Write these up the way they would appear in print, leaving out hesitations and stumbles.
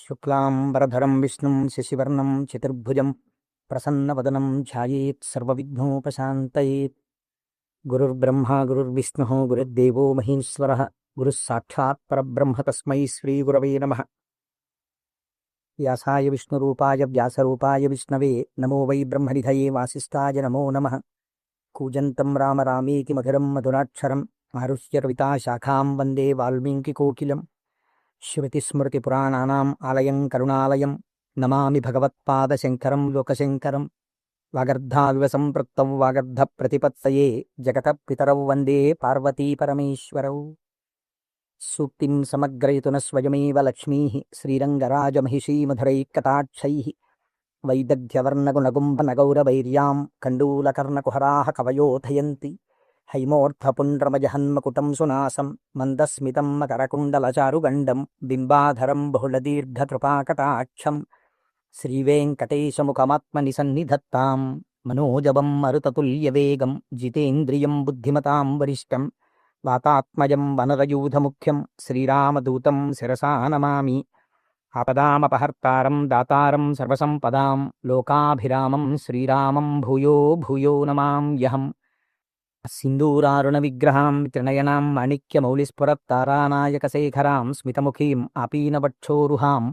శుక్లాంబరధరం విష్ణుం శశివర్ణం చతుర్భుజం ప్రసన్నవదనం ధ్యాయేత్ సర్వవిఘ్నోపశాంతయేత్. గురుర్బ్రహ్మా గురుర్విష్ణుః గురుర్దేవో మహేశ్వరః గురుః సాక్షాత్ పరబ్రహ్మ తస్మై శ్రీగురవే నమః. వ్యాసాయ విష్ణురూపాయ వ్యాసరూపాయ విష్ణవే నమో వై బ్రహ్మనిధయే వాసిష్ఠాయ నమో నమః. కూజంతం రామ రామేతి మధురం మధురాక్షరం ఆరుహ్య కవితా శాఖాం వందే వాల్మీకికోకిలం. శృతిస్మృతిపురాణానాం ఆలయం కరుణాలయం నమామి భగవత్పాదశంకరం లోకశంకరం. వాగర్ధావివ సంపృక్తౌ వాగర్ధ ప్రతిపత్తయే జగత పితరౌ వందే పార్వతీ పరమేశ్వరౌ. సూక్తిం సమగ్రయతున స్వయమేవ లక్ష్మీ శ్రీరంగరాజమహిషీ మధురైకటాక్షైః. వైదగ్ధ్యవర్ణగుణగుంభనగౌరవైర్యాం కండూలకర్ణకుహరాः కవయోధయంతి. హైమోర్ధపుండ్రమజహన్మకుటం సునాసం మందస్మితం మకరకుండలచారుగండం బింబాధరం బహుళదీర్ఘకృపాకటాక్షం. శ్రీవేంకటేశముఖమాత్మని సన్నిధత్తాం మనోజవం మరుతతుల్యవేగం జితేంద్రియం బుద్ధిమతాం వరిష్టం. వాతాత్మజం వనరయూధముఖ్యం శ్రీరామదూతం శిరసా నమామి. ఆపదామపహర్తారం దాతారం సర్వసంపదాం లోకాభిరామం శ్రీరామం భూయో భూయో నమామ్యహం. సింధూరారుణ విగ్రహాం త్రినయనాం మాణిక్యమౌళిస్ఫురత్తారానాయకశేఖరాం స్మితముఖీం ఆపీనవక్షోరుహాం.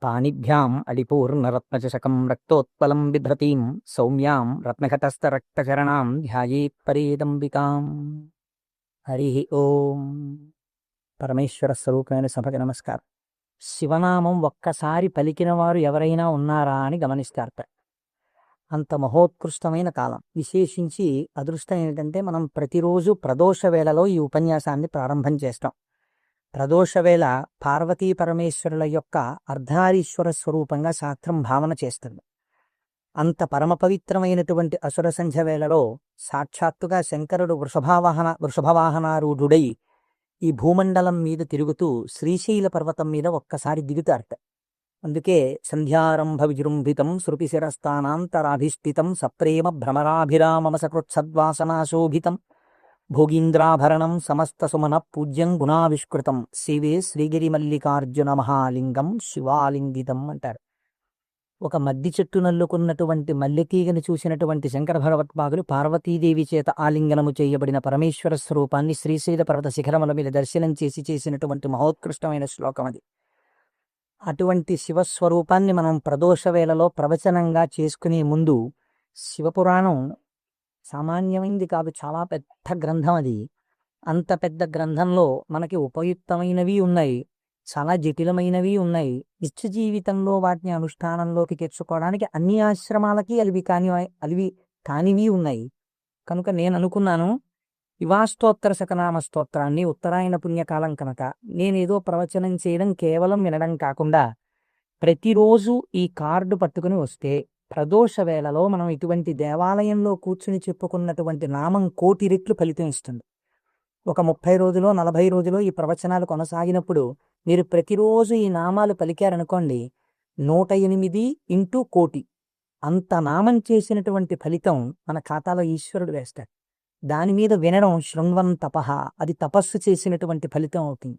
పాణిభ్యాం అడిపూర్ణరత్నచషకం రక్తోత్పలం బిభ్రతీం సౌమ్యాం రత్నఘటస్థరక్తచరణాం ధ్యాయేత్ పరేదంబికాం. హరి ఓం. పరమేశ్వర స్వరూపమైన సభకి నమస్కారం. శివనామం ఒక్కసారి పలికిన వారు ఎవరైనా ఉన్నారా అని గమనిస్తారట. అంత మహోత్కృష్టమైన కాలం. విశేషించి అదృష్టం ఏంటంటే మనం ప్రతిరోజు ప్రదోష వేళలో ఈ ఉపన్యాసాన్ని ప్రారంభం చేస్తాం. ప్రదోష వేళ పార్వతీ పరమేశ్వరుల యొక్క అర్ధనారీశ్వర స్వరూపంగా శాస్త్రం భావన చేస్తుంది. అంత పరమ పవిత్రమైనటువంటి అసుర సంధ్య వేళలో సాక్షాత్తుగా శంకరుడు వృషభవాహనారూఢుడై ఈ భూమండలం మీద తిరుగుతూ శ్రీశైల పర్వతం మీద ఒక్కసారి దిగుతారట. అందుకే సంధ్యారంభ విజృంభితం శృతిశిరస్థానాంతరాధిష్ఠితం సప్రేమ భ్రమరాభిరామమసకృత్సద్వాసనాశోభితం భోగీంద్రాభరణం సమస్త సుమన పూజ్యం గుణావిష్కృతం శివే శ్రీగిరి మల్లికార్జున మహాలింగం శివాలింగితం అంటారు. ఒక మద్ది చెట్టు నల్లుకున్నటువంటి మల్లెతీగని చూసినటువంటి శంకర భగవత్పాదులు పార్వతీదేవి చేత ఆలింగనము చేయబడిన పరమేశ్వర స్వరూపాన్ని శ్రీశైల పర్వత శిఖరముల మీద దర్శనం చేసినటువంటి మహోత్కృష్టమైన శ్లోకం అది. అటువంటి శివస్వరూపాన్ని మనం ప్రదోష వేళలో ప్రవచనంగా చేసుకునే ముందు, శివపురాణం సామాన్యమైనది కాదు, చాలా పెద్ద గ్రంథం అది. అంత పెద్ద గ్రంథంలో మనకి ఉపయుక్తమైనవి ఉన్నాయి, చాలా జటిలమైనవి ఉన్నాయి. నిత్య జీవితంలో వాటిని అనుష్ఠానంలోకి తెచ్చుకోవడానికి అన్ని ఆశ్రమాలకి అలివి కానివి ఉన్నాయి. కనుక నేను అనుకున్నాను, యువాస్తోత్తర శతనామ స్తోత్రాన్ని ఉత్తరాయణ పుణ్యకాలం కనుక నేనేదో ప్రవచనం చేయడం కేవలం వినడం కాకుండా ప్రతిరోజు ఈ కార్డు పట్టుకుని వస్తే ప్రదోష వేళలో మనం ఇటువంటి దేవాలయంలో కూర్చుని చెప్పుకున్నటువంటి నామం 1,000,000 రెట్లు ఫలితం ఇస్తుంది. ఒక 30 రోజులో 40 రోజులో ఈ ప్రవచనాలు కొనసాగినప్పుడు మీరు ప్రతిరోజు ఈ నామాలు పలికారనుకోండి, 108 × 1,000,000 అంత నామం చేసినటువంటి ఫలితం మన ఖాతాలో ఈశ్వరుడు వేస్తాడు. దాని మీద వినడం శృణ్వన్ తపః, అది తపస్సు చేసినటువంటి ఫలితం అవుతుంది.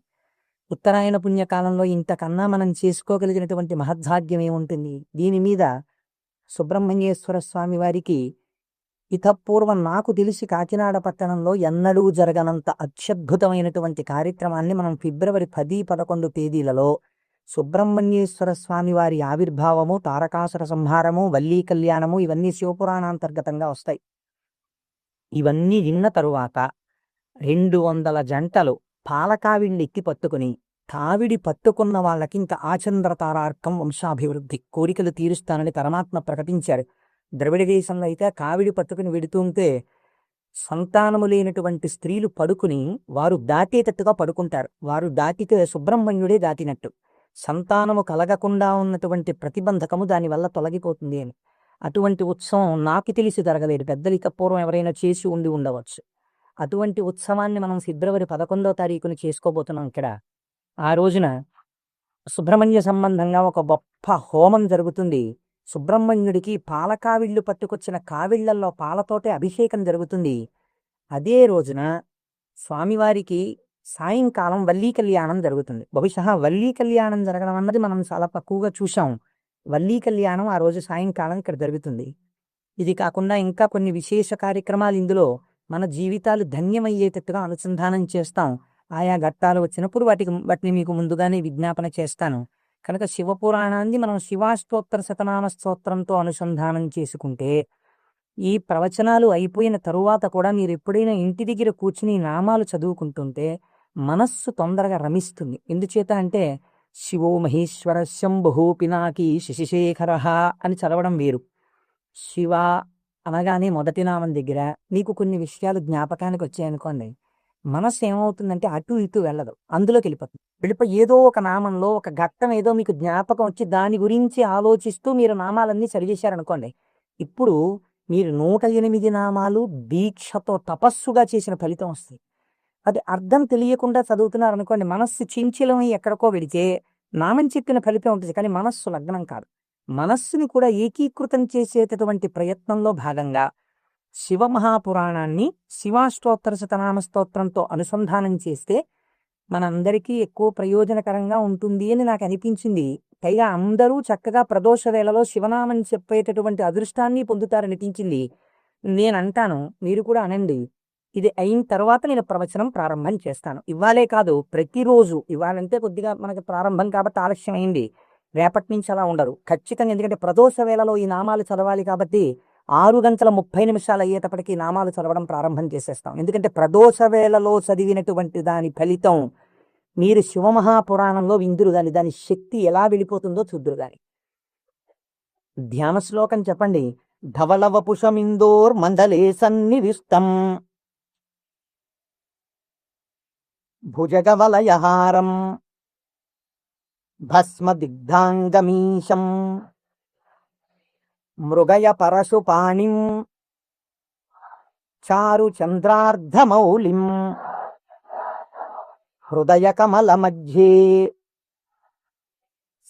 ఉత్తరాయణ పుణ్యకాలంలో ఇంతకన్నా మనం చేసుకోగలిగినటువంటి మహద్భాగ్యం ఏముంటుంది? దీని మీద సుబ్రహ్మణ్యేశ్వర స్వామి వారికి ఇతపూర్వం నాకు తెలిసి కాకినాడ పట్టణంలో ఎన్నడూ జరగనంత అత్యద్భుతమైనటువంటి కార్యక్రమాన్ని మనం ఫిబ్రవరి 10, 11 తేదీలలో సుబ్రహ్మణ్యేశ్వర స్వామి వారి ఆవిర్భావము, తారకాసుర సంహారము, వల్లీ కళ్యాణము ఇవన్నీ శివపురాణాంతర్గతంగా వస్తాయి. ఇవన్నీ విన్న తరువాత 200 జంటలు పాలకావిడిని ఎక్కి పట్టుకుని, కావిడి పట్టుకున్న వాళ్ళకి ఇంకా ఆచంద్రతారార్కం వంశాభివృద్ధి కోరికలు తీరుస్తానని పరమాత్మ ప్రకటించారు. ద్రవిడ దేశంలో అయితే కావిడి పట్టుకుని వెడుతుంటే సంతానము లేనటువంటి స్త్రీలు పడుకుని వారు దాటేటట్టుగా పడుకుంటారు. వారు దాటితే సుబ్రహ్మణ్యుడే దాటినట్టు. సంతానము కలగకుండా ఉన్నటువంటి ప్రతిబంధకము దానివల్ల తొలగిపోతుంది అని. అటువంటి ఉత్సవం నాకు తెలిసి జరగలేదు. పెద్దలిక పూర్వం ఎవరైనా చేసి ఉండవచ్చు. అటువంటి ఉత్సవాన్ని మనం ఫిబ్రవరి 11వ తారీఖున చేసుకోబోతున్నాం ఇక్కడ. ఆ రోజున సుబ్రహ్మణ్య సంబంధంగా ఒక గొప్ప హోమం జరుగుతుంది. సుబ్రహ్మణ్యుడికి పాలకావిళ్ళు పట్టుకొచ్చిన కావిళ్లల్లో పాలతోటే అభిషేకం జరుగుతుంది. అదే రోజున స్వామివారికి సాయంకాలం వల్లీ కళ్యాణం జరుగుతుంది. బహుశా వల్లీ కళ్యాణం జరగడం అన్నది మనం చాలా తక్కువగా చూసాం. వల్లీ కళ్యాణం ఆ రోజు సాయంకాలం ఇక్కడ జరుగుతుంది. ఇది కాకుండా ఇంకా కొన్ని విశేష కార్యక్రమాలు ఇందులో మన జీవితాలు ధన్యమయ్యేటట్టుగా అనుసంధానం చేస్తాం. ఆయా ఘట్టాలు వచ్చినప్పుడు వాటిని మీకు ముందుగానే విజ్ఞాపన చేస్తాను. కనుక శివపురాణాన్ని మనం శివాష్టోత్తర శతనామ స్తోత్రంతో అనుసంధానం చేసుకుంటే, ఈ ప్రవచనాలు అయిపోయిన తరువాత కూడా మీరు ఎప్పుడైనా ఇంటి దగ్గర కూర్చుని నామాలు చదువుకుంటుంటే మనస్సు తొందరగా రమిస్తుంది. ఎందుచేత అంటే శివో మహేశ్వర శంభు పినాకి శశిశేఖర అని చదవడం వేరు. శివ అనగానే మొదటి నామం దగ్గర నీకు కొన్ని విషయాలు జ్ఞాపకానికి వచ్చాయనుకోండి, మనస్సు ఏమవుతుందంటే అటు ఇటు వెళ్ళదు, అందులోకి వెళ్ళిపోయి ఏదో ఒక నామంలో ఒక ఘట్టం ఏదో మీకు జ్ఞాపకం వచ్చి దాని గురించి ఆలోచిస్తూ మీరు నామాలన్నీ చదివేశారనుకోండి, ఇప్పుడు మీరు 108 నామాలు దీక్షతో తపస్సుగా చేసిన ఫలితం వస్తుంది. అది అర్థం తెలియకుండా చదువుతున్నారనుకోండి, మనస్సు చించలమై ఎక్కడికో వెడితే నామం చెప్పిన ఫలితం ఉంటుంది, కానీ మనస్సు లగ్నం కాదు. మనస్సుని కూడా ఏకీకృతం చేసేటటువంటి ప్రయత్నంలో భాగంగా శివమహాపురాణాన్ని శివాష్టోత్తర శతనామ స్తోత్రంతో అనుసంధానం చేస్తే మనందరికీ ఎక్కువ ప్రయోజనకరంగా ఉంటుంది అని నాకు అనిపించింది. పైగా అందరూ చక్కగా ప్రదోష వేళలో శివనామని చెప్పేటటువంటి అదృష్టాన్ని పొందుతారనిపించింది. నేనంటాను, మీరు కూడా అనండి. ఇది అయిన తర్వాత నేను ప్రవచనం ప్రారంభం చేస్తాను. ఇవాళే కాదు, ప్రతిరోజు. ఇవాళంటే కొద్దిగా మనకి ప్రారంభం కాబట్టి ఆలస్యం అయింది, రేపటి నుంచి అలా ఉండరు ఖచ్చితంగా. ఎందుకంటే ప్రదోష వేళలో ఈ నామాలు చదవాలి కాబట్టి 6:30 అయ్యేటప్పటికి నామాలు చదవడం ప్రారంభం చేసేస్తాం. ఎందుకంటే ప్రదోష వేళలో చదివినటువంటి దాని ఫలితం మీరు శివమహాపురాణంలో విందురు గాని, దాని శక్తి ఎలా వెళ్ళిపోతుందో చూద్దురు గాని. ధ్యాన శ్లోకం చెప్పండి. ధవలవపుషమిందోర్ మండలే సన్నివిష్టం భుజగవలయహారం భస్మదిగ్ధాంగమీశం మృగయ పరశుపాణిం చారు చంద్రార్ధమౌళిం హృదయ కమల మధ్యే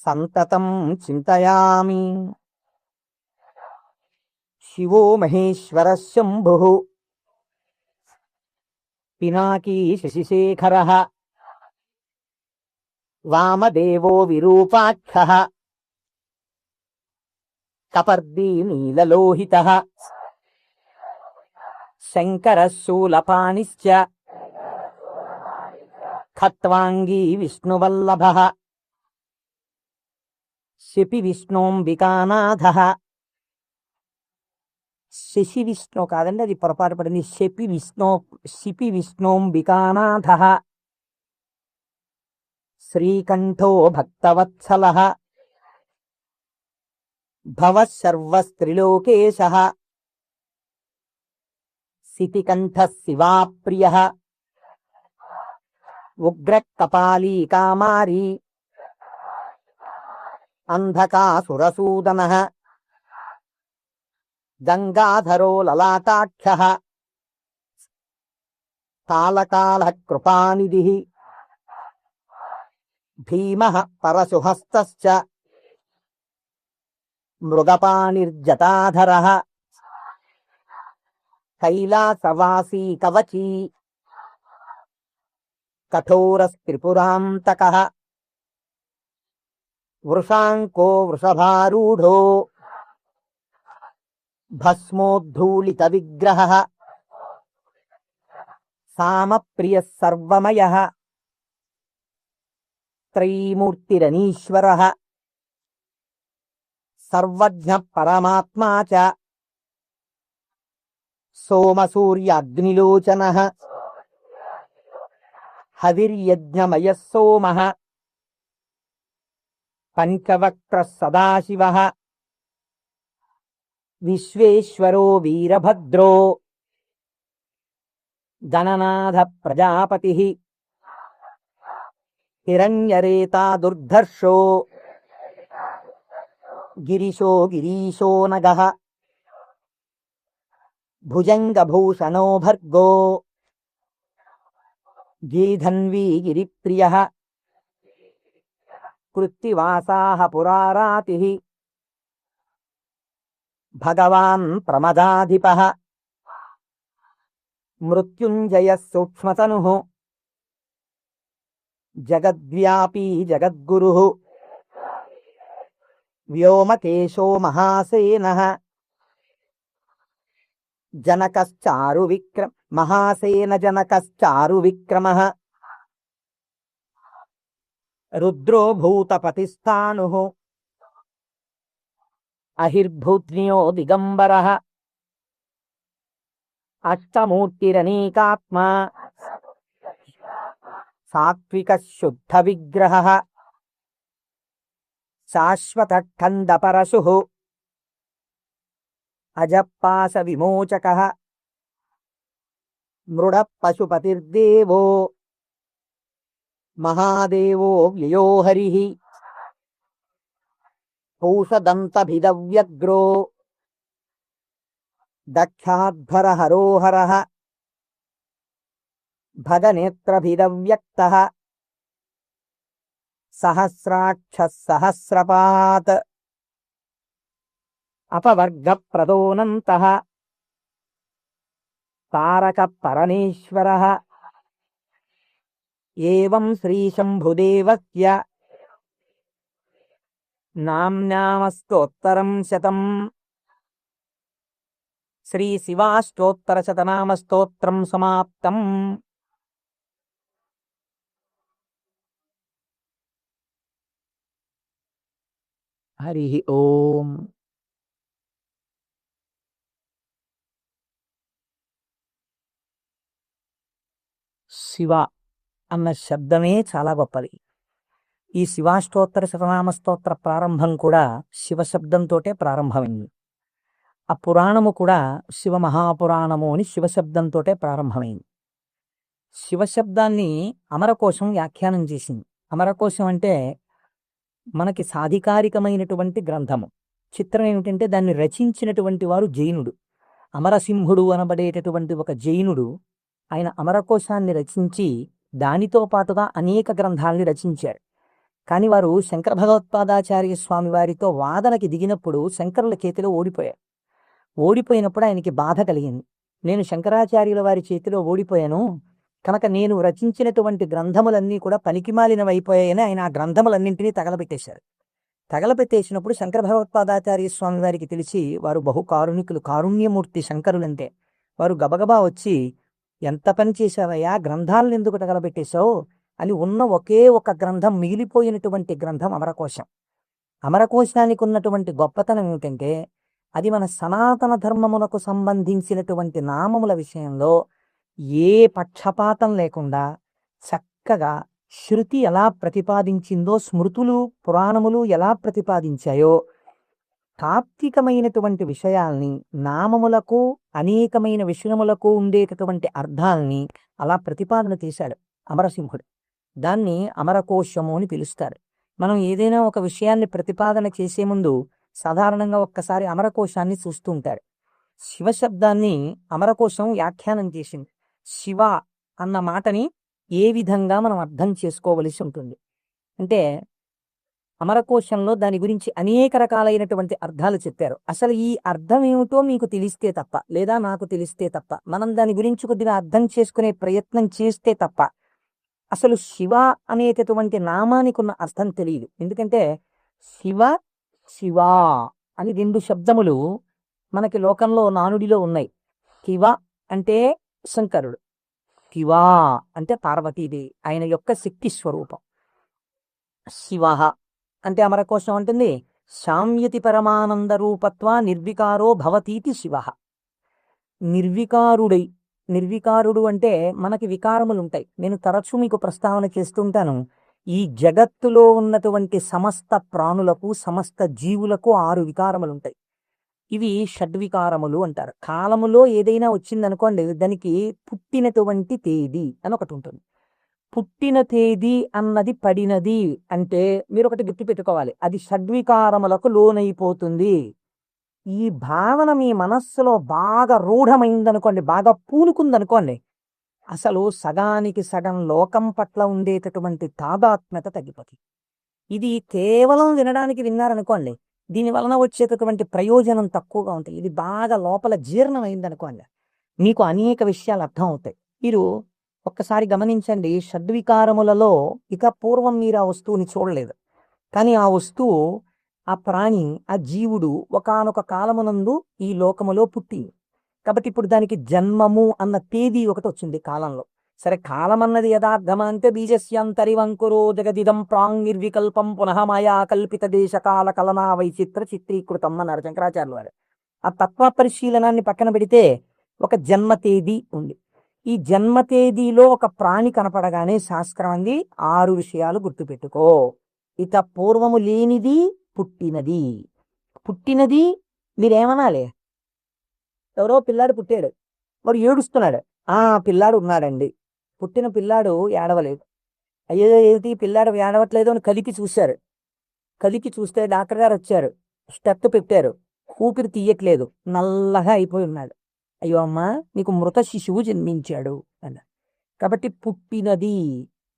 సంతతం చింతయామి. శివో మహేశ్వర శంభు పినాకీ శశిశేఖర వామదేవో విరూపాక్షః కపర్దీ నీలలోహితః శంకరః శూలపాణిశ్చ ఖట్వాంగీ విష్ణువల్లభః శపి విష్ణోంబికానాథః. శశి విష్ణు కాదండి, అది పొరపాటు పడింది. శపి విష్ణోంబికానాథః శ్రీకంఠో భక్తవత్సలః భవః సర్వస్త్రిలోకేశః సితికంఠః శివాప్రియః ఉగ్రకపాలీ కామారీ అంధకాసురసూదనః గంగాధరో లలాటాక్షః తాళకాలః కృపానిధిః భీమః పరశుహస్తశ్చ మృగపాణిర్జటాధరః కైలాసవాసీ కవచీ కఠోరస్త్రిపురాంతకః వృషాంకో వృషభారూఢో భస్మోద్ధూళిత విగ్రహః సామప్రియః సర్వమయః త్రైమూర్తిరనీశ్వరః సర్వజ్ఞ పరమాత్మా చ సోమసూర్యాగ్నిలోచనః హవిర్యజ్ఞమయః సోమః పంచవక్త్రః సదాశివః విశ్వేశ్వరో వీరభద్రో గణనాథ ప్రజాపతిః హిరణ్యరేతా దుర్ధర్షో గిరిశో గిరీశో నగః భుజంగభూషణో భర్గో గీధన్వీ గిరిప్రియః కృత్తివాసాః పురారాతిః భగవాన్ ప్రమదాధిపః మృత్యుంజయః సూక్ష్మతనుః జగద్వ్యాపీ జగద్గురు వ్యోమకేశో మహాసేన జనకశ్చారు విక్రమ మహాసేన జనకశ్చారు విక్రమ రుద్రో భూతపతిస్థాను అహిర్భూత్న్యో దిగంబర అష్టమూర్తిరనీకాత్మా సాత్విక శుద్ధ విగ్రహ శాశ్వత ఖండపరశు అజపాస విమోచక మృడ పశుపతిర్దేవో మహాదేవో వ్యయో హరి పూషదంతభిదవ్యగ్రో దక్షాధ్వర హరోహర భగనేత్రభిదవ్యక్త సహస్రాక్ష సహస్రపాత్ అపవర్గ ప్రదోనంత తారక పరమేశ్వర ఏవం శ్రీశంభుదేవస్య నామ్నామస్తోత్తరం శతం శ్రీ శివాష్టోత్తర శతనామస్తోత్రం సమాప్తం. హరి ఓం. శివ అన్న శబ్దమే చాలా గొప్పది. ఈ శివాష్టోత్తర శతనామ స్తోత్ర ప్రారంభం కూడా శివశబ్దంతోటే ప్రారంభమైంది. ఆ పురాణము కూడా శివ మహాపురాణము అని శివశబ్దంతోటే ప్రారంభమైంది. శివశబ్దాన్ని అమరకోశం వ్యాఖ్యానం చేసింది. అమరకోశం అంటే మనకి సాధికారికమైనటువంటి గ్రంథము. చిత్రం ఏమిటంటే దాన్ని రచించినటువంటి వారు జైనుడు. అమరసింహుడు అనబడేటటువంటి ఒక జైనుడు ఆయన అమరకోశాన్ని రచించి దానితో పాటుగా అనేక గ్రంథాలని రచించారు. కానీ వారు శంకర భగవత్పాదాచార్య స్వామి వారితో వాదనకి దిగినప్పుడు శంకరుల చేతిలో ఓడిపోయారు. ఓడిపోయినప్పుడు ఆయనకి బాధ కలిగింది. నేను శంకరాచార్యుల వారి చేతిలో ఓడిపోయాను కనుక నేను రచించినటువంటి గ్రంథములన్నీ కూడా పనికిమాలినవైపోయాయని ఆయన ఆ గ్రంథములన్నింటినీ తగలబెట్టేశారు. తగలబెట్టేసినప్పుడు శంకర భగవత్పాదాచార్య స్వామి వారికి తెలిసి, వారు బహు కారుణికులు, కారుణ్యమూర్తి శంకరులంటే, వారు గబగబా వచ్చి, ఎంత పని చేశావయ్యా, గ్రంథాలను ఎందుకు తగలబెట్టేశావు అని ఉన్న ఒకే ఒక గ్రంథం, మిగిలిపోయినటువంటి గ్రంథం అమరకోశం. అమరకోశానికి ఉన్నటువంటి గొప్పతనం ఏమిటంటే అది మన సనాతన ధర్మమునకు సంబంధించినటువంటి నామముల విషయంలో ఏ పక్షపాతం లేకుండా చక్కగా శృతి ఎలా ప్రతిపాదించిందో, స్మృతులు పురాణములు ఎలా ప్రతిపాదించాయో, తాత్వికమైనటువంటి విషయాల్ని, నామములకు అనేకమైన విషయములకు ఉండేటటువంటి అర్థాల్ని అలా ప్రతిపాదన చేశాడు అమరసింహుడు. దాన్ని అమరకోశము అని పిలుస్తారు. మనం ఏదైనా ఒక విషయాన్ని ప్రతిపాదన చేసే ముందు సాధారణంగా ఒక్కసారి అమరకోశాన్ని చూస్తూ ఉంటారు. శివశబ్దాన్ని అమరకోశం వ్యాఖ్యానం చేసింది. శివ అన్న మాటని ఏ విధంగా మనం అర్థం చేసుకోవలసి ఉంటుంది అంటే, అమరకోశంలో దాని గురించి అనేక రకాలైనటువంటి అర్థాలు చెప్పారు. అసలు ఈ అర్థం ఏమిటో మీకు తెలిస్తే తప్ప, లేదా నాకు తెలిస్తే తప్ప, మనం దాని గురించి కొద్దిగా అర్థం చేసుకునే ప్రయత్నం చేస్తే తప్ప అసలు శివ అనేటటువంటి నామానికి ఉన్న అర్థం తెలియదు. ఎందుకంటే శివ శివ అని రెండు శబ్దములు మనకి లోకంలో నానుడిలో ఉన్నాయి. శివ అంటే శంకరుడు, శివ అంటే పార్వతీదేవి, ఆయన యొక్క శక్తి స్వరూపం. శివ అంటే అమరకోశం అంటుంది శామ్యతి పరమానంద రూపత్వ నిర్వికారో భవతీతి శివ. నిర్వికారుడై, నిర్వికారుడు అంటే మనకి వికారములు ఉంటాయి. నేను తరచూ మీకు ప్రస్తావన చేస్తుంటాను. ఈ జగత్తులో ఉన్నటువంటి సమస్త ప్రాణులకు, సమస్త జీవులకు 6 వికారములు ఉంటాయి. ఇవి షడ్వికారములు అంటారు. కాలములో ఏదైనా వచ్చిందనుకోండి, దానికి పుట్టినటువంటి తేదీ అని ఒకటి ఉంటుంది. పుట్టిన తేదీ అన్నది పడినది అంటే మీరు ఒకటి గుర్తుపెట్టుకోవాలి, అది షడ్వికారములకు లోనైపోతుంది. ఈ భావన మీ మనస్సులో బాగా రూఢమైందనుకోండి, బాగా పూనుకుందనుకోండి, అసలు సగానికి సగం లోకం పట్ల ఉండేటటువంటి తాదాత్మ్యత తగ్గిపోతుంది. ఇది కేవలం వినడానికి విన్నారనుకోండి, దీని వలన వచ్చేటటువంటి ప్రయోజనం తక్కువగా ఉంటుంది. ఇది బాగా లోపల జీర్ణమైందనుకోండి, మీకు అనేక విషయాలు అర్థం అవుతాయి. మీరు ఒక్కసారి గమనించండి, షడ్వికారములలో ఇక పూర్వం మీరు ఆ వస్తువుని చూడలేదు, కానీ ఆ వస్తువు, ఆ ప్రాణి, ఆ జీవుడు ఒకానొక కాలమునందు ఈ లోకములో పుట్టింది. కాబట్టి ఇప్పుడు దానికి జన్మము అన్న తేదీ ఒకటి వచ్చింది కాలంలో. సరే, కాలం అన్నది యథార్థమా అంటే బీజస్యాంతరివంకురో జగదిదం ప్రాంగిర్వికల్పం పునః మాయా కల్పిత దేశకాల కలనా వైచిత్ర చిత్రీకృతం అన్నారు శంకరాచార్యులు వారు. ఆ తత్వ పరిశీలనాన్ని పక్కన పెడితే ఒక జన్మ తేదీ ఉంది. ఈ జన్మ తేదీలో ఒక ప్రాణి కనపడగానే శాస్త్రం అంది 6 విషయాలు గుర్తుపెట్టుకో. ఇక పూర్వము లేనిది పుట్టినది. పుట్టినది మీరేమనాలి? ఎవరో పిల్లాడు పుట్టాడు, వాడు ఏడుస్తున్నాడు. పిల్లాడు ఉన్నాడండి. పుట్టిన పిల్లాడు ఏడవలేదు. అయ్యో ఏమిటి పిల్లాడు ఏడవట్లేదు అని కలిపి చూశారు. కలిపి చూస్తే డాక్టర్ గారు వచ్చారు, స్టెప్ పెట్టారు, ఊపిరి తీయట్లేదు, నల్లగా అయిపోయి ఉన్నాడు. అయ్యో అమ్మా, నీకు మృత శిశువు జన్మించాడు అన్న. కాబట్టి పుట్టినది.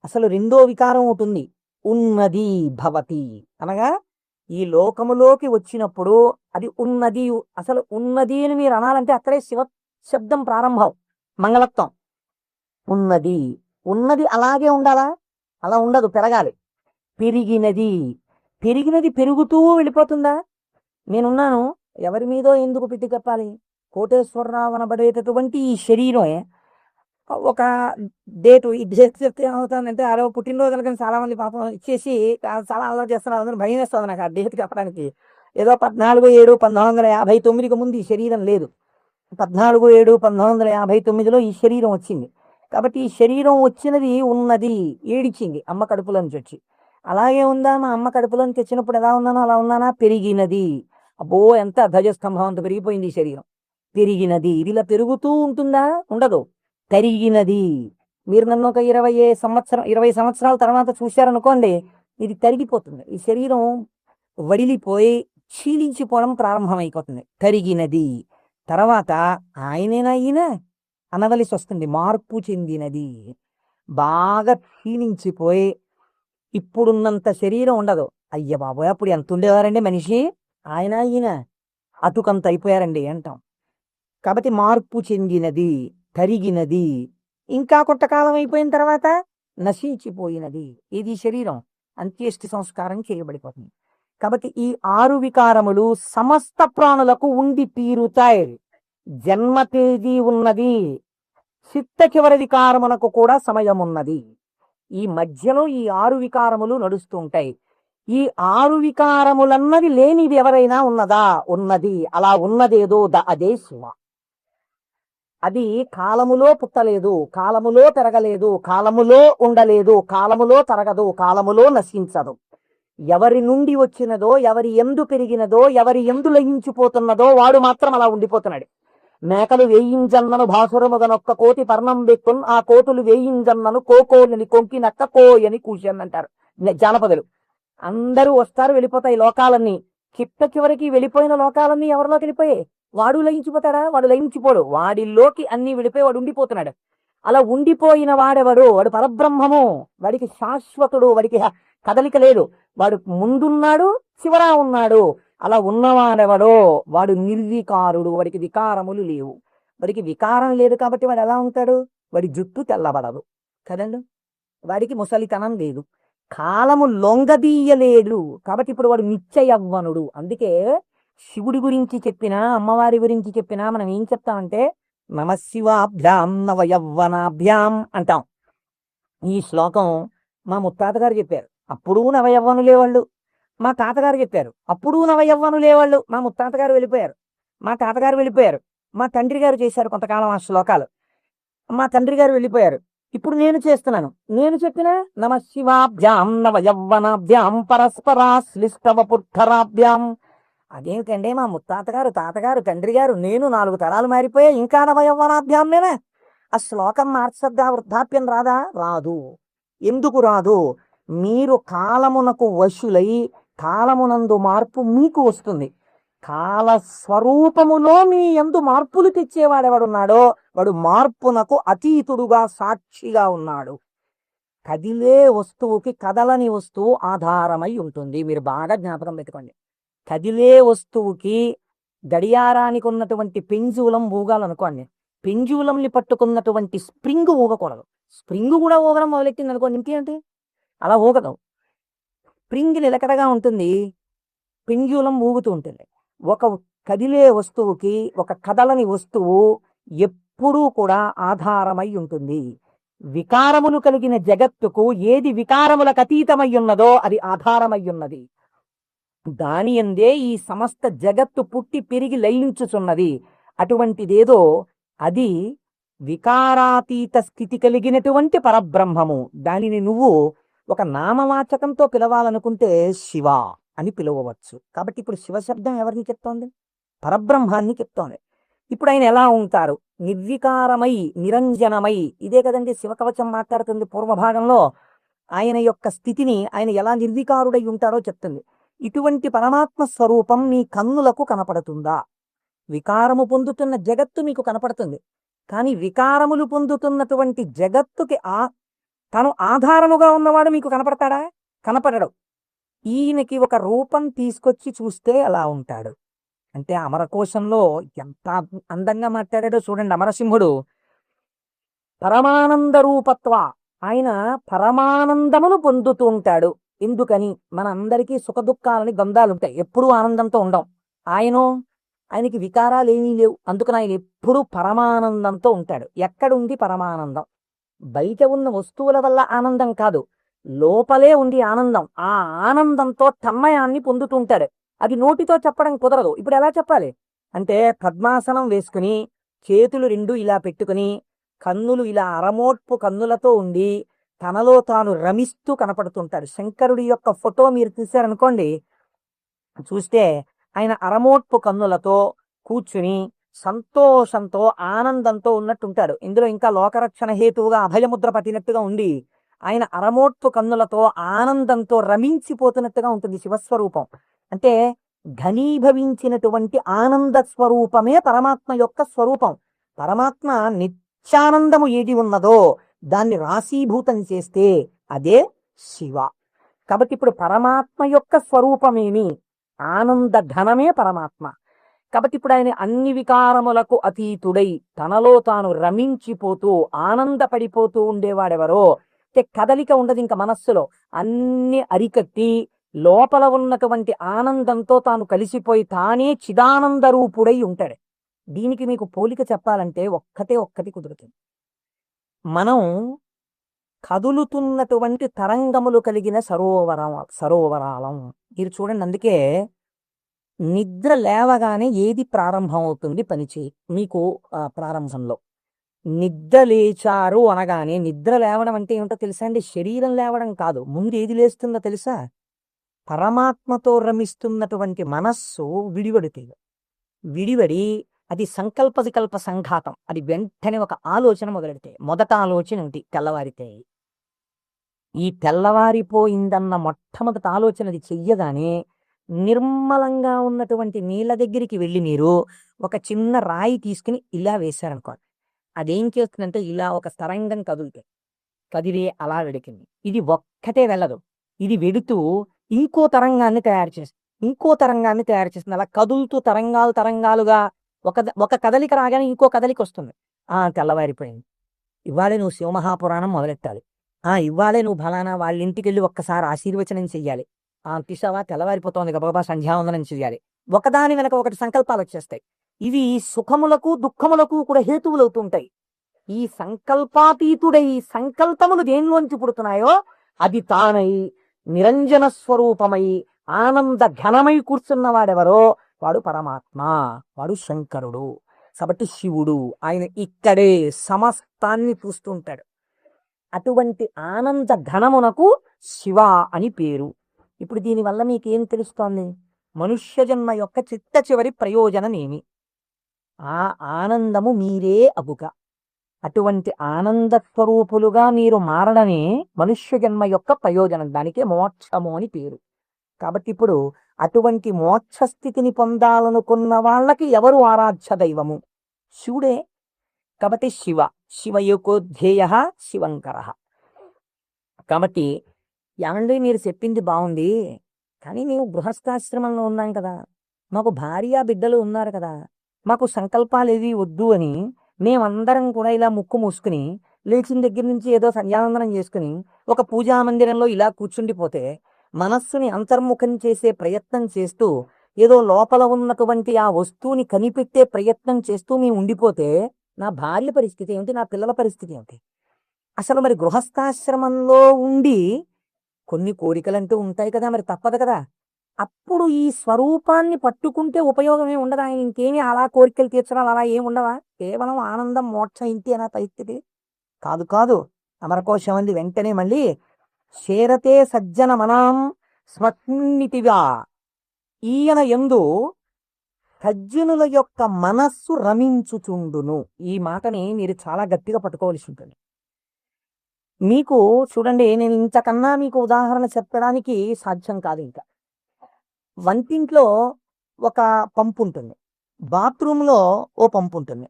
అసలు రెండో వికారం ఉంటుంది, ఉన్నది భవతి అనగా ఈ లోకములోకి వచ్చినప్పుడు అది ఉన్నది. అసలు ఉన్నది అని మీరు అనాలంటే అక్కడే శివ శబ్దం ప్రారంభం, మంగళత్వం. ఉన్నది, ఉన్నది అలాగే ఉండాలా? అలా ఉండదు, పెరగాలి. పెరిగినది, పెరిగినది పెరుగుతూ వెళ్ళిపోతుందా? నేనున్నాను, ఎవరి మీదో ఎందుకు పెట్టి చెప్పాలి? కోటేశ్వరరావు అనబడేటటువంటి ఈ శరీరమే ఒక డేటు, ఈ డేట్ చెప్తే ఏమవుతుందంటే ఆ రోజు పుట్టినరోజు కానీ చాలా మంది పాపం ఇచ్చేసి చాలా అలవాటు చేస్తున్నారు. అందరూ భయం వేస్తుంది నాకు ఆ డేట్ చెప్పడానికి. ఏదో 14/7/1959కి ముందు ఈ శరీరం లేదు. 14/7/1959లో ఈ శరీరం వచ్చింది. కాబట్టి ఈ శరీరం వచ్చినది ఉన్నది, ఏడిచింది అమ్మ కడుపులో నుంచి వచ్చి. అలాగే ఉందా? మా అమ్మ కడుపులో నుంచి వచ్చినప్పుడు ఎలా ఉన్నానో అలా ఉన్నానా? పెరిగినది. అబ్బో, ఎంత ధ్వజస్తంభం అంత పెరిగిపోయింది ఈ శరీరం. పెరిగినది. ఇది ఇలా పెరుగుతూ ఉంటుందా? ఉండదు, తరిగినది. మీరు నన్ను ఒక 20 సంవత్సరాల తర్వాత చూశారనుకోండి, ఇది తరిగిపోతుంది. ఈ శరీరం వడిలిపోయి క్షీణించిపోవడం ప్రారంభమైపోతుంది. తరిగినది. తర్వాత ఆయనేనా ఈయన అనవలసి వస్తుంది, మార్పు చెందినది. బాగా క్షీణించిపోయి ఇప్పుడున్నంత శరీరం ఉండదు. అయ్య బాబోయ్, అప్పుడు ఎంత ఉండేవారండి మనిషి, ఆయన ఈయన అటుకంత అయిపోయారండి అంటాం. కాబట్టి మార్పు చెందినది, తరిగినది. ఇంకా కొంతకాలం అయిపోయిన తర్వాత నశించిపోయినది. ఇది శరీరం అంత్యేష్టి సంస్కారం చేయబడిపోతుంది. కాబట్టి ఈ 6 వికారములు సమస్త ప్రాణులకు ఉండి తీరుతాయి. జన్మ తేదీ ఉన్నది, చిట్ట చివరి వికారమునకు కూడా సమయం ఉన్నది. ఈ మధ్యలో ఈ 6 వికారములు నడుస్తూ ఉంటాయి. ఈ 6 వికారములన్నది లేనిది ఎవరైనా ఉన్నదా? ఉన్నది. అలా ఉన్నదేదో అదే శివ. అది కాలములో పుట్టలేదు, కాలములో పెరగలేదు, కాలములో ఉండలేదు, కాలములో తరగదు, కాలములో నశించదు. ఎవరి నుండి వచ్చినదో, ఎవరి ఎందు పెరిగినదో, ఎవరి ఎందు లయించిపోతున్నదో వాడు మాత్రం అలా ఉండిపోతున్నాడు. మేకలు వేయింజన్నను భాసురముగనొక్క కోటి పర్ణం బెక్కున్, ఆ కోతులు వేయింజన్నను కోకోని కొంకినక్క కోయని కూర్చొని అంటారు జానపదులు. అందరూ వస్తారు, వెళ్ళిపోతాయి లోకాలన్నీ. చివరికి వెళ్ళిపోయిన లోకాలన్నీ ఎవరిలోకి వెళ్ళిపోయాయి? వాడు లయించిపోతాడా? వాడు లయించిపోడు. వాడిలోకి అన్ని వెళ్ళిపోయి వాడు ఉండిపోతున్నాడు. అలా ఉండిపోయిన వాడెవడు? వాడు పరబ్రహ్మము. వాడికి శాశ్వతుడు, వాడికి కదలిక లేదు. వాడు ముందున్నాడు, చివరా ఉన్నాడు. అలా ఉన్నవాడెవడో వాడు నిర్వికారుడు. వాడికి వికారములు లేవు. వాడికి వికారం లేదు కాబట్టి వాడు ఎలా ఉంటాడు? వాడి జుట్టు తెల్లబడదు కదండు, వాడికి ముసలితనం లేదు, కాలము లొంగదీయలేడు. కాబట్టి ఇప్పుడు వాడు నిత్య యవ్వనుడు. అందుకే శివుడి గురించి చెప్పినా, అమ్మవారి గురించి చెప్పినా మనం ఏం చెప్తామంటే నమశివాభ్యాం నవయవ్వనాభ్యాం అంటాం. ఈ శ్లోకం మా ముత్తాత గారు చెప్పారు, అప్పుడు నవయవ్వనులేవాళ్ళు. మా తాతగారు చెప్పారు, అప్పుడు నవయవ్వనులేవాళ్ళు. మా ముత్తాత గారు వెళ్ళిపోయారు, మా తాతగారు వెళ్ళిపోయారు, మా తండ్రి గారు చేశారు కొంతకాలం ఆ శ్లోకాలు, మా తండ్రి గారు వెళ్ళిపోయారు. ఇప్పుడు నేను చేస్తున్నాను. నేను చెప్పిన నమశివాభ్యాం నవయవ్వనాభ్యాం పరస్పరాశ్లిష్టవపుద్ధరాభ్యాం. అదేమిటండి, మా ముత్తాతగారు, తాతగారు, తండ్రి గారు, నేను 4 తరాలు మారిపోయా, ఇంకా నవయవ్వనాభ్యాం నేనే. ఆ శ్లోకం మార్చద్దా? వృద్ధాప్యం రాదా? రాదు. ఎందుకు రాదు? మీరు కాలమునకు వశులై కాలమునందు మార్పు మీకు వస్తుంది. కాల స్వరూపములో మీ యందు మార్పులు తెచ్చేవాడెవడున్నాడో వాడు మార్పునకు అతీతుడుగా సాక్షిగా ఉన్నాడు. కదిలే వస్తువుకి కదలని వస్తువు ఆధారమై ఉంటుంది. మీరు బాగా జ్ఞాపకం పెట్టుకోండి. కదిలే వస్తువుకి గడియారానికి ఉన్నటువంటి పెంజులం ఊగాలనుకోండి, పెంజులంని పట్టుకున్నటువంటి స్ప్రింగ్ ఊగకూడదు. స్ప్రింగ్ కూడా ఊగడం మొదలెట్టింది అనుకో, ఇంకేంటి అలా ఊగదు. స్ప్రింగ్ నిలకడగా ఉంటుంది, పెంజులం ఊగుతూ ఉంటుంది. ఒక కదిలే వస్తువుకి, ఒక కదలని వస్తువు ఎప్పుడూ కూడా ఆధారమై ఉంటుంది. వికారములు కలిగిన జగత్తుకు ఏది వికారములకు అతీతమై ఉన్నదో అది ఆధారమై ఉన్నది. దాని యందే ఈ సమస్త జగత్తు పుట్టి పెరిగి లయించుచున్నది. అటువంటిదేదో అది వికారాతీత స్థితి కలిగినటువంటి పరబ్రహ్మము. దానిని నువ్వు ఒక నామవాచకంతో పిలవాలనుకుంటే శివ అని పిలవవచ్చు. కాబట్టి ఇప్పుడు శివశబ్దం ఎవరిని చెప్తోంది? పరబ్రహ్మాన్ని చెప్తోంది. ఇప్పుడు ఆయన ఎలా ఉంటారు? నిర్వికారమై, నిరంజనమై. ఇదే కదండి శివకవచం మాట్లాడుతుంది పూర్వభాగంలో. ఆయన యొక్క స్థితిని ఆయన ఎలా నిర్వికారుడై ఉంటారో చెప్తుంది. ఇటువంటి పరమాత్మ స్వరూపం నీ కన్నులకు కనపడుతుందా? వికారము పొందుతున్న జగత్తు మీకు కనపడుతుంది, కానీ వికారములు పొందుతున్నటువంటి జగత్తుకి తను ఆధారముగా ఉన్నవాడు మీకు కనపడతాడా? కనపడడు. ఈయనకి ఒక రూపం తీసుకొచ్చి చూస్తే అలా ఉంటాడు. అంటే అమరకోశంలో ఎంత అందంగా మాట్లాడాడో చూడండి అమరసింహుడు. పరమానంద రూపత్వ, ఆయన పరమానందమును పొందుతూ ఉంటాడు. ఎందుకని? మన అందరికీ సుఖ దుఃఖాలని గంధాలు ఉంటాయి, ఎప్పుడూ ఆనందంతో ఉండం. ఆయనకి వికారాలు ఏమీ లేవు, అందుకని ఆయన ఎప్పుడూ పరమానందంతో ఉంటాడు. ఎక్కడుంది పరమానందం? బయట ఉన్న వస్తువుల వల్ల ఆనందం కాదు, లోపలే ఉంది ఆనందం. ఆ ఆనందంతో తన్మయాన్ని పొందుతూ ఉంటాడు. అది నోటితో చెప్పడం కుదరదు. ఇప్పుడు ఎలా చెప్పాలి అంటే, పద్మాసనం వేసుకుని చేతులు రెండు ఇలా పెట్టుకుని కన్నులు ఇలా అరమోట్పు కన్నులతో ఉండి తనలో తాను రమిస్తూ కనపడుతుంటాడు. శంకరుడి యొక్క ఫోటో మీరు చూశారనుకోండి, చూస్తే ఆయన అరమోట్పు కన్నులతో కూర్చుని సంతోషంతో ఆనందంతో ఉన్నట్టుంటాడు. ఇందులో ఇంకా లోకరక్షణ హేతువుగా అభయముద్ర పట్టినట్టుగా ఉండి ఆయన అరమోట్పు కన్నులతో ఆనందంతో రమించిపోతున్నట్టుగా ఉంటుంది శివస్వరూపం. అంటే ఘనీభవించినటువంటి ఆనంద స్వరూపమే పరమాత్మ యొక్క స్వరూపం. పరమాత్మ నిత్యానందము ఏది ఉన్నదో దాన్ని రాశీభూతం చేస్తే అదే శివ. కాబట్టి ఇప్పుడు పరమాత్మ యొక్క స్వరూపమేమి? ఆనంద ఘనమే పరమాత్మ. కాబట్టి ఇప్పుడు ఆయన అన్ని వికారములకు అతీతుడై తనలో తాను రమించిపోతూ ఆనందపడిపోతూ ఉండేవాడెవరో. అంటే కదలిక ఉండదు ఇంకా మనస్సులో, అన్ని అరికట్టి లోపల ఉన్నటువంటి ఆనందంతో తాను కలిసిపోయి తానే చిదానంద రూపుడై ఉంటాడు. దీనికి మీకు పోలిక చెప్పాలంటే ఒక్కటి కుదురుతుంది. మనం కదులుతున్నటువంటి తరంగములు కలిగిన సరోవరాలం. మీరు చూడండి, అందుకే నిద్ర లేవగానే ఏది ప్రారంభం అవుతుంది పనిచేయి మీకు ప్రారంభంలో. నిద్ర లేచారు అనగానే, నిద్ర లేవడం అంటే ఏమిటో తెలుసా అండి? శరీరం లేవడం కాదు. ముందు ఏది లేస్తుందో తెలుసా? పరమాత్మతో రమిస్తున్నటువంటి మనస్సు విడివడుతుంది. విడివడి అది సంకల్ప వికల్ప సంఘాతం. అది వెంటనే ఒక ఆలోచన మొదలెడితే, మొదట ఆలోచన ఏంటి? తెల్లవారితే. ఈ తెల్లవారిపోయిందన్న మొట్టమొదటి ఆలోచన అది చెయ్యగానే నిర్మలంగా ఉన్నటువంటి నీళ్ళ దగ్గరికి వెళ్ళి మీరు ఒక చిన్న రాయి తీసుకుని ఇలా వేశారనుకోండి, అదేం చేస్తుందంటే ఇలా ఒక తరంగం కదిలి అలా వెడికింది. ఇది ఒక్కటే వెళ్ళదు, ఇది వెడుతూ ఇంకో తరంగాన్ని తయారు చేస్తుంది. అలా కదులుతూ తరంగాలుగా ఒక కదలిక రాగానే ఇంకో కదలిక వస్తుంది. తెల్లవారిపోయింది, ఇవాళే నువ్వు శివమహాపురాణం మొదలెట్టాలి, ఇవాళే నువ్వు ఫలానా వాళ్ళ ఇంటికి వెళ్ళి ఒక్కసారి ఆశీర్వచనం చెయ్యాలి, తీసావా తెల్లవారిపోతోంది గబగబా సంధ్యావందనం చెయ్యాలి. ఒకదాని వెనక ఒకటి సంకల్పాలు వచ్చేస్తాయి. ఇవి సుఖములకు దుఃఖములకు కూడా హేతువులు అవుతుంటాయి. ఈ సంకల్పాతీతుడై సంకల్పములు దేనిలోంచి పుడుతున్నాయో అది తానై నిరంజన స్వరూపమై ఆనంద ఘనమై కూర్చున్నవాడెవరో వాడు పరమాత్మ, వాడు శంకరుడు. కాబట్టి శివుడు ఆయన ఇక్కడే సమస్తాన్ని చూస్తుంటాడు. అటువంటి ఆనంద ఘనమునకు శివ అని పేరు. ఇప్పుడు దీనివల్ల మీకేం తెలుస్తోంది? మనుష్య జన్మ యొక్క చిట్ట చివరి ప్రయోజనమేమి? ఆ ఆనందము మీరే అగుక. అటువంటి ఆనంద స్వరూపులుగా మీరు మారడమే మనుష్య జన్మ యొక్క ప్రయోజనం. దానికే మోక్షము అని పేరు. కాబట్టి ఇప్పుడు అటువంటి మోక్ష స్థితిని పొందాలనుకున్న వాళ్ళకి ఎవరు ఆరాధ్య దైవము? శివుడే. కాబట్టి శివయోకోధ్యేయ శివంకర. కాబట్టి ఏమండి మీరు చెప్పింది బాగుంది, కానీ మేము గృహస్థాశ్రమంలో ఉన్నాం కదా, మాకు భార్య బిడ్డలు ఉన్నారు కదా, మాకు సంకల్పాలు ఏవి వద్దు అని మేమందరం కూడా ఇలా ముక్కు మూసుకుని లేచిన దగ్గర నుంచి ఏదో సంధ్యావందనం చేసుకుని ఒక పూజా మందిరంలో ఇలా కూర్చుండిపోతే మనస్సుని అంతర్ముఖం చేసే ప్రయత్నం చేస్తూ ఏదో లోపల ఉన్నటువంటి ఆ వస్తువుని కనిపెట్టే ప్రయత్నం చేస్తూ మేము ఉండిపోతే నా భార్య పరిస్థితి ఏమిటి, నా పిల్లల పరిస్థితి ఏమిటి? అసలు మరి గృహస్థాశ్రమంలో ఉండి కొన్ని కోరికలంటూ ఉంటాయి కదా, మరి తప్పదు కదా. అప్పుడు ఈ స్వరూపాన్ని పట్టుకుంటే ఉపయోగమే ఉండదా? ఇంకేమీ అలా కోరికలు తీర్చడాలు అలా ఏమి ఉండవా? కేవలం ఆనందం మోక్షం ఇంటి అనే పరిస్థితి కాదు కాదు. అమరకోశం అంది వెంటనే మళ్ళీ చేరతే సజ్జన మనాం స్మృతిగా ఈయన యందు సజ్జనుల యొక్క మనస్సు రమించుచుండును. ఈ మాటని మీరు చాలా గట్టిగా పట్టుకోవాల్సి ఉంటుంది. మీకు చూడండి, నేను ఇంతకన్నా మీకు ఉదాహరణ చెప్పడానికి సాధ్యం కాదు. ఇంకా వంటింట్లో ఒక పంపు ఉంటుంది, బాత్రూంలో ఓ పంపు ఉంటుంది,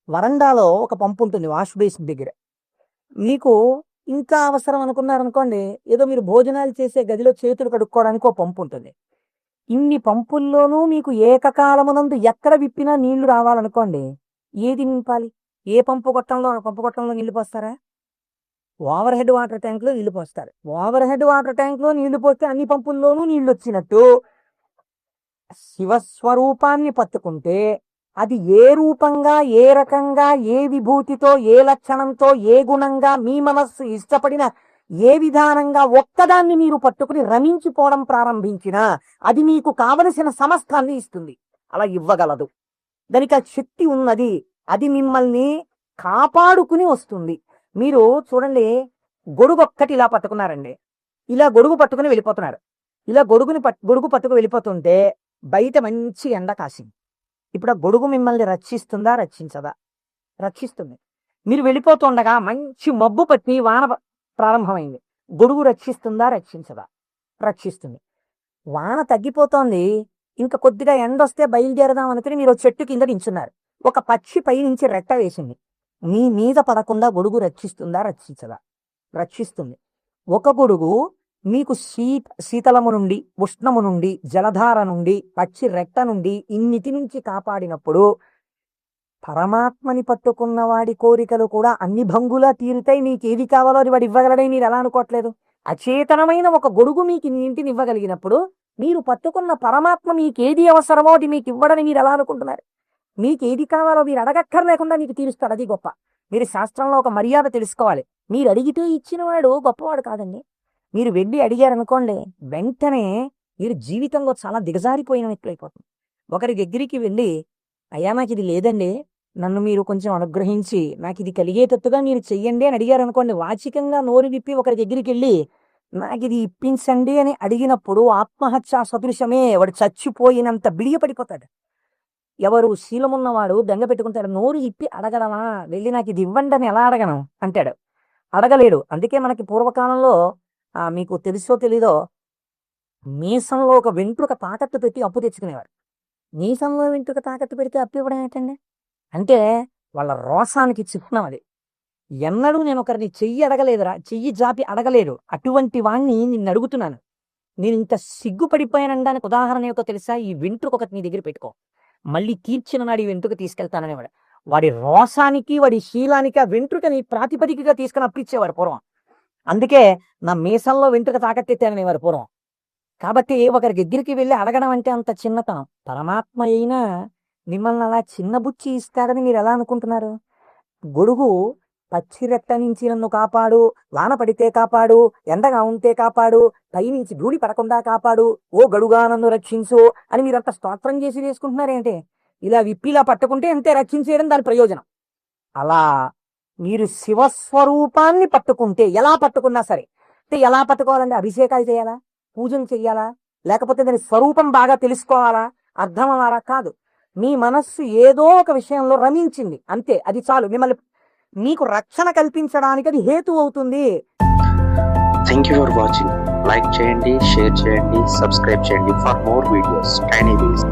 వరండాలో ఒక పంపు ఉంటుంది వాష్ బేసిన్ దగ్గర. మీకు ఇంకా అవసరం అనుకున్నారనుకోండి, ఏదో మీరు భోజనాలు చేసే గదిలో చేతులు కడుక్కోవడానికి ఒక పంపు ఉంటుంది. ఇన్ని పంపుల్లోనూ మీకు ఏకకాలమునందు ఎక్కడ విప్పినా నీళ్లు రావాలనుకోండి, ఏది నింపాలి? ఏ పంపు గొట్టంలో నీళ్లు పోస్తారా? ఓవర్ హెడ్ వాటర్ ట్యాంక్లో నీళ్లు పోస్తారు. ఓవర్ హెడ్ వాటర్ ట్యాంక్లో నీళ్లు పోస్తే అన్ని పంపుల్లోనూ నీళ్లు వచ్చినట్టు శివస్వరూపాన్ని పట్టుకుంటే అది ఏ రూపంగా, ఏ రకంగా, ఏ విభూతితో, ఏ లక్షణంతో, ఏ గుణంగా మీ మనస్సు ఇష్టపడిన ఏ విధానంగా ఒక్కదాన్ని మీరు పట్టుకుని రమించిపోవడం ప్రారంభించినా అది మీకు కావలసిన సమస్తాన్ని ఇస్తుంది. అలా ఇవ్వగలదు. దానికి ఆ శక్తి ఉన్నది. అది మిమ్మల్ని కాపాడుకుని వస్తుంది. మీరు చూడండి, గొడుగు ఒక్కటి ఇలా పట్టుకున్నారండి, ఇలా గొడుగు పట్టుకుని వెళ్ళిపోతున్నారు. ఇలా గొడుగు పట్టుకు వెళ్ళిపోతుంటే బయట మంచి ఎండ కాసింది. ఇప్పుడు ఆ గొడుగు మిమ్మల్ని రక్షిస్తుందా, రక్షించదా? రక్షిస్తుంది. మీరు వెళ్ళిపోతుండగా మంచి మబ్బు పట్టి వాన ప్రారంభమైంది. గొడుగు రక్షిస్తుందా, రక్షించదా? రక్షిస్తుంది. వాన తగ్గిపోతోంది, ఇంకా కొద్దిగా ఎండ వస్తే బయలుదేరదాం అనుకుని మీరు చెట్టు కింద నించున్నారు. ఒక పక్షి పై నుంచి రెట్ట వేసింది. మీ మీద పడకుండా గొడుగు రక్షిస్తుందా, రక్షించదా? రక్షిస్తుంది. ఒక గొడుగు మీకు శీతలము నుండి, ఉష్ణము నుండి, జలధార నుండి, పక్షి రెట్ట నుండి ఇన్నిటి నుంచి కాపాడినప్పుడు పరమాత్మని పట్టుకున్న వాడి కోరికలు కూడా అన్ని భంగులా తీరుతాయి. మీకు ఏది కావాలో అది వాడు ఇవ్వగలడని మీరు ఎలా అనుకోవట్లేదు? అచేతనమైన ఒక గొడుగు మీకు ఇంటిని ఇవ్వగలిగినప్పుడు మీరు పట్టుకున్న పరమాత్మ మీకు ఏది అవసరమో అది మీకు ఇవ్వడని మీరు ఎలా అనుకుంటున్నారు? మీకు ఏది కావాలో మీరు అడగక్కర్లేకుండా మీకు తీరుస్తాడు. అది గొప్ప. మీరు శాస్త్రంలో ఒక మర్యాద తెలుసుకోవాలి. మీరు అడిగితే ఇచ్చినవాడు గొప్పవాడు కాదండి. మీరు వెళ్ళి అడిగారనుకోండి, వెంటనే మీరు జీవితంలో చాలా దిగజారిపోయినట్లయిపోతుంది. ఒకరి దగ్గరికి వెళ్ళి, అయ్యా నాకు ఇది లేదండి, నన్ను మీరు కొంచెం అనుగ్రహించి నాకు ఇది కలిగేటట్టుగా మీరు చెయ్యండి అని అడిగారు అనుకోండి, వాచికంగా నోరు విప్పి ఒకరి దగ్గరికి వెళ్ళి నాకు ఇది ఇప్పించండి అని అడిగినప్పుడు ఆత్మహత్య సదృశమే. వాడు చచ్చిపోయినంత బిడియపడిపోతాడు. ఎవరు శీలమున్నవాడు బెంగ పెట్టుకుంటాడు. నోరు ఇప్పి అడగడమా, వెళ్ళి నాకు ఇది ఇవ్వండి అని ఎలా అడగను అంటాడు. అడగలేడు. అందుకే మనకి పూర్వకాలంలో మీకు తెలుసో తెలీదో, మీసంలో ఒక వెంట్రుక తాకట్టు పెట్టి అప్పు తెచ్చుకునేవాడు. మీసంలో వెంట్రుక తాకట్టు పెడితే అప్పు ఇవ్వడం ఏంటండి? అంటే వాళ్ళ రోసానికి చిహ్నం అది. ఎన్నడూ నేను ఒకరిని చెయ్యి అడగలేదురా, చెయ్యి జాపి అడగలేదు. అటువంటి వాణ్ణి నిన్ను అడుగుతున్నాను. నేను ఇంత సిగ్గుపడిపోయానడానికి ఉదాహరణ ఏమిటో తెలుసా? ఈ వెంట్రుక ఒకటి నీ దగ్గర పెట్టుకో, మళ్ళీ తీర్చిన నాడు ఈ వెంట్రుక తీసుకెళ్తాననేవాడు. వాడి రోసానికి, వాడి శీలానికి ఆ వెంట్రుకని ప్రాతిపదికగా తీసుకుని అప్పిచ్చేవాడు పూర్వం. అందుకే నా మీసంలో వెంట్రుక తాకట్టెత్తాననేవారు పూర్వం. కాబట్టి ఒకరి దగ్గరికి వెళ్ళి అడగడం అంటే అంత చిన్నతనం. పరమాత్మ అయినా మిమ్మల్ని అలా చిన్నబుచ్చి ఇస్తాడని మీరు ఎలా అనుకుంటున్నారు? గొడుగు పచ్చిరెట్ట నుంచి నన్ను కాపాడు, వాన పడితే కాపాడు, ఎండగా ఉంటే కాపాడు, పైనుంచి ధూళి పడకుండా కాపాడు, ఓ గడుగా నన్ను రక్షించు అని మీరంత స్తోత్రం చేసి వేసుకుంటున్నారేంటే? ఇలా విప్పిలా పట్టుకుంటే అంతే రక్షించేయడం దాని ప్రయోజనం. అలా మీరు శివస్వరూపాన్ని పట్టుకుంటే, ఎలా పట్టుకున్నా సరే, అంటే ఎలా పట్టుకోవాలంటే అభిషేకాలు చేయాలా, పూజలు చేయాలా, లేకపోతే దాని స్వరూపం బాగా తెలుసుకోవాలా, అర్థం అవ్వాలా? కాదు. మీ మనస్సు ఏదో ఒక విషయంలో రమించింది అంతే, అది చాలు. మిమ్మల్ని మీకు రక్షణ కల్పించడానికి అది హేతు అవుతుంది. Thank you for watching. Like చేయండి, షేర్ చేయండి, సబ్స్క్రైబ్ చేయండి for more videos. Tiny wheels.